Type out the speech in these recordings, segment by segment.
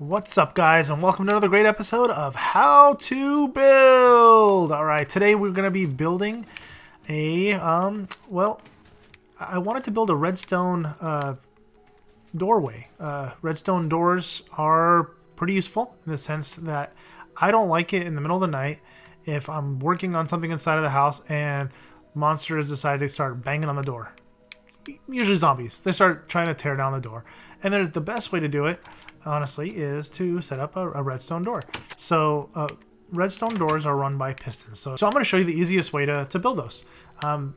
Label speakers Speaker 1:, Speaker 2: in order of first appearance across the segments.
Speaker 1: What's up, guys, and welcome to another great episode of How to Build. All right, today we're going to be building a well, I wanted to build a redstone doorway. Redstone doors are pretty useful in the sense that I don't like it in the middle of the night if I'm working on something inside of the house and monsters decide to start banging on the door. Usually zombies. They start trying to tear down the door. And the best way to do it, honestly, is to set up a redstone door. So redstone doors are run by pistons. So I'm going to show you the easiest way to build those.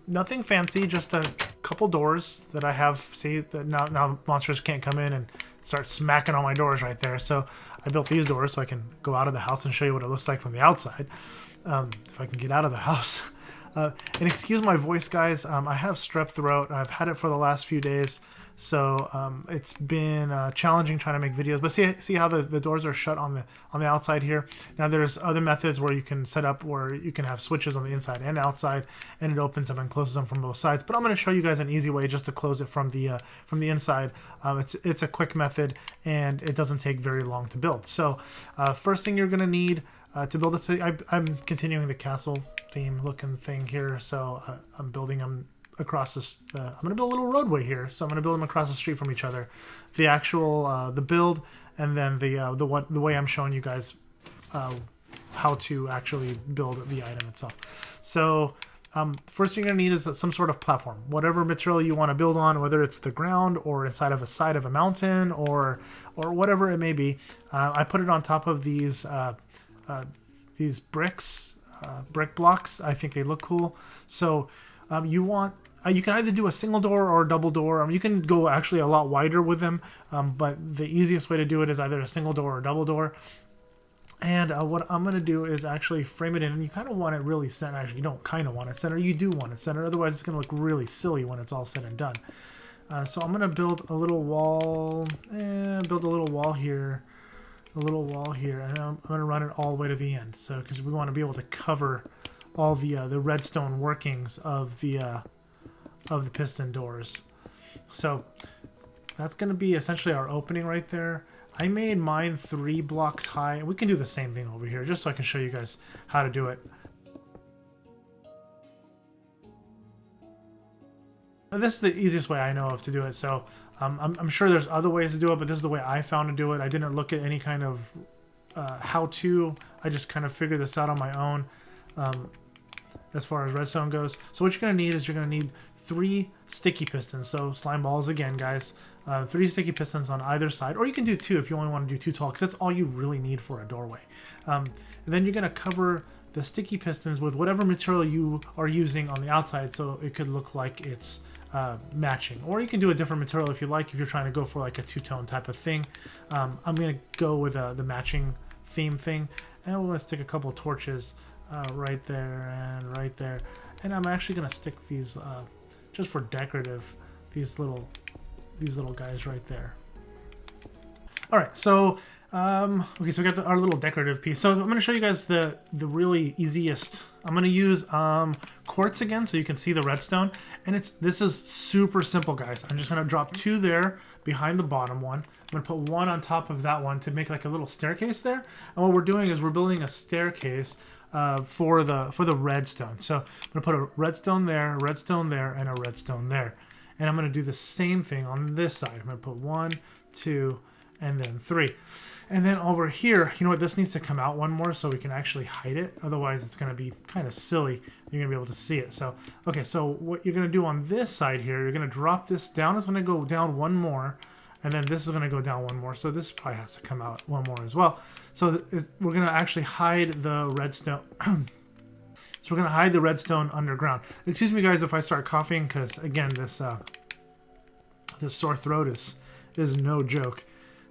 Speaker 1: Nothing fancy, just a couple doors that I have. See, that now monsters can't come in and start smacking on my doors right there. So I built these doors so I can go out of the house and show you what it looks like from the outside. If I can get out of the house. And excuse my voice, guys. I have strep throat. I've had it for the last few days. So it's been challenging trying to make videos, but see how the doors are shut on the outside here. Now there's other methods where you can set up where you can have switches on the inside and outside, and it opens them and closes them from both sides. But I'm going to show you guys an easy way just to close it from the inside. It's a quick method and it doesn't take very long to build. So first thing you're going to need to build this, I'm continuing the castle theme looking thing here. So I'm building them across this. I'm going to build a little roadway here, so I'm going to build them across the street from each other. The actual the build, and then the way I'm showing you guys how to actually build the item itself. So first thing you're going to need is some sort of platform, whatever material you want to build on, whether it's the ground or inside of a side of a mountain or whatever it may be. I put it on top of these bricks, brick blocks. I think they look cool. So you can either do a single door or a double door. You can go actually a lot wider with them, but the easiest way to do it is either a single door or a double door. And what I'm going to do is actually frame it in, and you kind of want it really center. Actually, you don't kind of want it center. You do want it center. Otherwise, it's going to look really silly when it's all said and done. So I'm going to build a little wall, here, and I'm going to run it all the way to the end. So because we want to be able to cover all the redstone workings of the piston doors. So that's going to be essentially our opening right there. I made mine 3 blocks high. We can do the same thing over here just so I can show you guys how to do it. This is the easiest way I know of to do it. So I'm sure there's other ways to do it, but this is the way I found to do it. I didn't look at any kind of how-to. I just kind of figured this out on my own. As far as redstone goes. So what you're going to need is you're going to need 3 sticky pistons. So slime balls again, guys. 3 sticky pistons on either side. Or you can do 2 if you only want to do 2 tall, because that's all you really need for a doorway. And then you're going to cover the sticky pistons with whatever material you are using on the outside, so it could look like it's matching. Or you can do a different material if you like, if you're trying to go for like a 2-tone type of thing. I'm going to go with the matching theme thing. And we're going to stick a couple torches right there and right there, and I'm actually gonna stick these just for decorative, these little guys right there. All right, so okay, so we got our little decorative piece. So I'm gonna show you guys the really easiest. I'm gonna use quartz again, so you can see the redstone, and this is super simple, guys. I'm just gonna drop 2 there behind the bottom one. I'm gonna put 1 on top of that one to make like a little staircase there. And what we're doing is we're building a staircase for the redstone. So I'm gonna put a redstone there, and a redstone there, and I'm gonna do the same thing on this side. I'm gonna put 1, 2, and then 3, and then over here, you know what, this needs to come out 1 more so we can actually hide it. Otherwise, it's gonna be kind of silly. You're gonna be able to see it. So okay, so what you're gonna do on this side here, you're gonna drop this down. It's gonna go down 1 more. And then this is going to go down 1 more. So this probably has to come out 1 more as well. So we're going to actually hide the redstone. So we're going to hide the redstone underground. Excuse me, guys, if I start coughing, because again, this sore throat is no joke.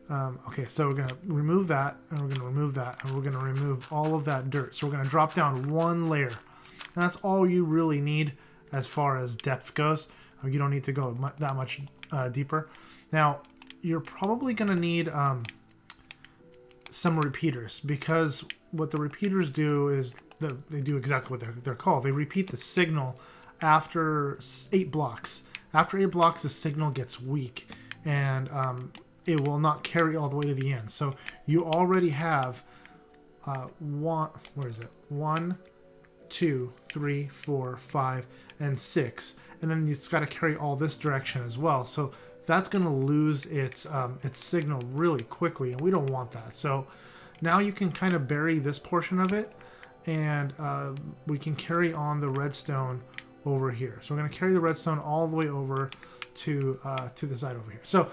Speaker 1: Okay, so we're going to remove that, and we're going to remove that, and we're going to remove all of that dirt. So we're going to drop down 1 layer. And that's all you really need as far as depth goes. You don't need to go that much deeper. Now, you're probably going to need some repeaters, because what the repeaters do is they do exactly what they're called. They repeat the signal after 8 blocks. After 8 blocks, the signal gets weak, and it will not carry all the way to the end. So you already have one, 2, 3, 4, 5, and 6, and then it's got to carry all this direction as well. So that's going to lose its signal really quickly, and we don't want that. So now you can kind of bury this portion of it, and we can carry on the redstone over here. So we're going to carry the redstone all the way over to the side over here. So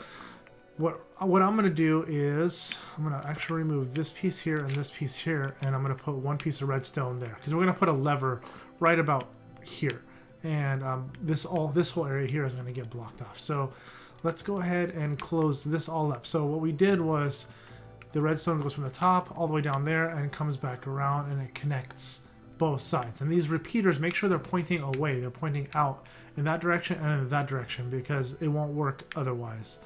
Speaker 1: what I'm going to do is I'm going to actually remove this piece here and this piece here, and I'm going to put one piece of redstone there, because we're going to put a lever right about here, and this whole area here is going to get blocked off. So let's go ahead and close this all up. So what we did was the redstone goes from the top all the way down there and comes back around, and it connects both sides. And these repeaters, make sure they're pointing away. They're pointing out in that direction and in that direction, because it won't work otherwise.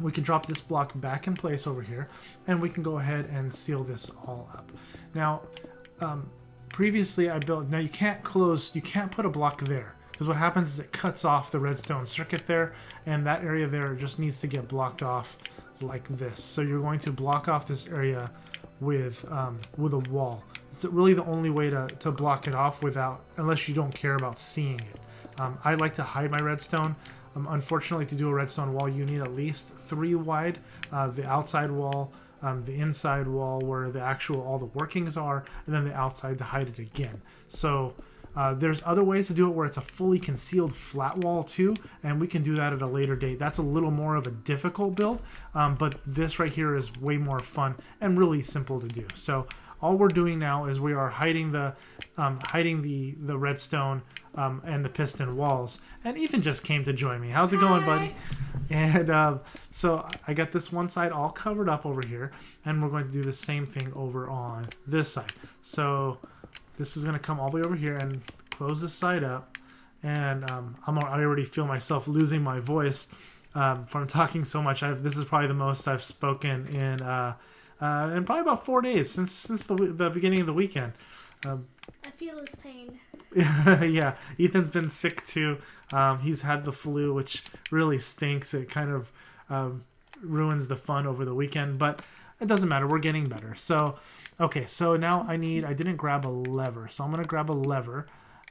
Speaker 1: We can drop this block back in place over here, and we can go ahead and seal this all up. Now, previously I built, now you can't put a block there, because what happens is it cuts off the redstone circuit there, and that area there just needs to get blocked off like this. So you're going to block off this area with a wall. It's really the only way to block it off unless you don't care about seeing it. I like to hide my redstone. Unfortunately, to do a redstone wall, you need at least 3 wide. The outside wall, the inside wall where all the workings are, and then the outside to hide it again. So there's other ways to do it where it's a fully concealed flat wall too, and we can do that at a later date. That's a little more of a difficult build, but this right here is way more fun and really simple to do. So all we're doing now is we are hiding the redstone and the piston walls. And Ethan just came to join me. How's it going, buddy? And so I got this one side all covered up over here, and we're going to do the same thing over on this side. So this is going to come all the way over here and close this side up. And I already feel myself losing my voice from talking so much. This is probably the most I've spoken in probably about 4 days since the beginning of the weekend.
Speaker 2: I feel his pain.
Speaker 1: Yeah, Ethan's been sick too. He's had the flu, which really stinks. It kind of ruins the fun over the weekend, but it doesn't matter. We're getting better. So, okay, so now I didn't grab a lever, so I'm going to grab a lever,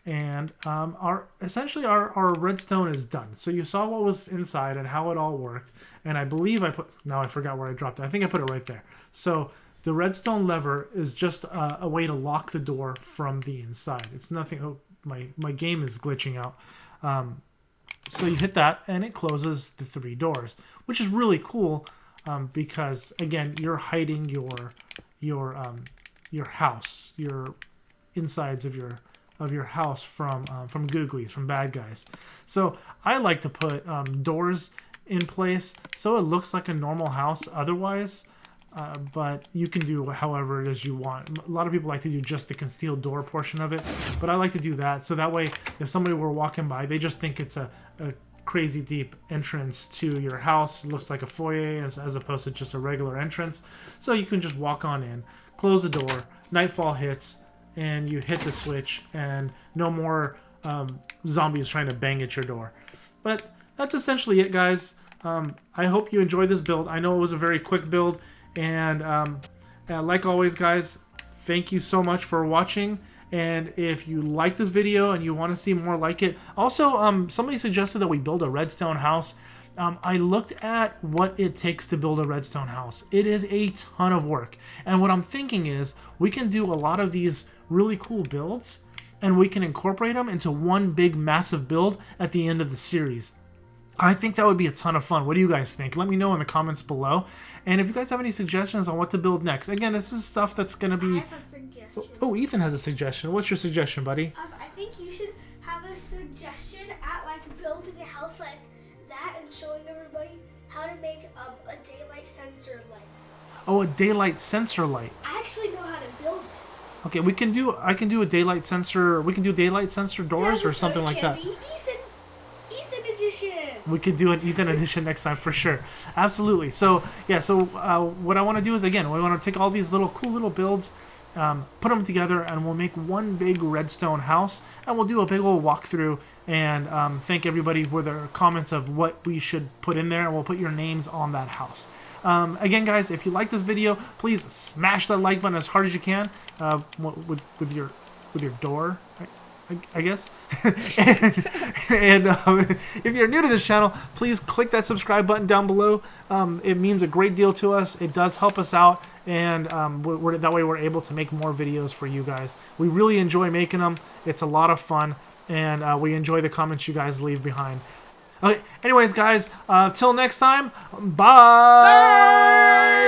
Speaker 1: and essentially our redstone is done. So you saw what was inside and how it all worked, and I believe now I forgot where I dropped it. I think I put it right there. So the redstone lever is just a way to lock the door from the inside. It's nothing. Oh, my game is glitching out. So you hit that, and it closes the 3 doors, which is really cool because again, you're hiding your house, your insides of your house from googlies, from bad guys. So I like to put doors in place so it looks like a normal house otherwise. But you can do however it is you want. A lot of people like to do just the concealed door portion of it, but I like to do that so that way if somebody were walking by, they just think it's a crazy deep entrance to your house. It looks like a foyer as opposed to just a regular entrance. So you can just walk on in, close the door, nightfall hits, and you hit the switch, and no more zombies trying to bang at your door. But that's essentially it, guys. I hope you enjoyed this build. I know it was a very quick build. And like always, guys, thank you so much for watching. And if you like this video and you want to see more like it, also somebody suggested that we build a redstone house. I looked at what it takes to build a redstone house. It is a ton of work, and what I'm thinking is we can do a lot of these really cool builds, and we can incorporate them into one big massive build at the end of the series. I think that would be a ton of fun. What do you guys think? Let me know in the comments below. And if you guys have any suggestions on what to build next, again, this is stuff that's going to be...
Speaker 2: I have a suggestion.
Speaker 1: Oh, Ethan has a suggestion. What's your suggestion, buddy?
Speaker 2: I think you should have a suggestion at building a house like that and showing everybody how to make a daylight sensor light.
Speaker 1: Oh, a daylight sensor light.
Speaker 2: I actually know how to build it.
Speaker 1: Okay, I can do a daylight sensor. We can do daylight sensor doors or something like that.
Speaker 2: Ethan edition.
Speaker 1: We could do an Ethan edition next time for sure. Absolutely. So yeah. So what I want to do is, again, we want to take all these cool little builds put them together, and we'll make one big redstone house, and we'll do a big old walkthrough and thank everybody for their comments of what we should put in there, and we'll put your names on that house. Again, guys, if you like this video, please smash that like button as hard as you can with your door, I guess. and if you're new to this channel, please click that subscribe button down below. It means a great deal to us. It does help us out, and that way we're able to make more videos for you guys. We really enjoy making them. It's a lot of fun, and we enjoy the comments you guys leave behind. Okay, anyways, guys, till next time, bye!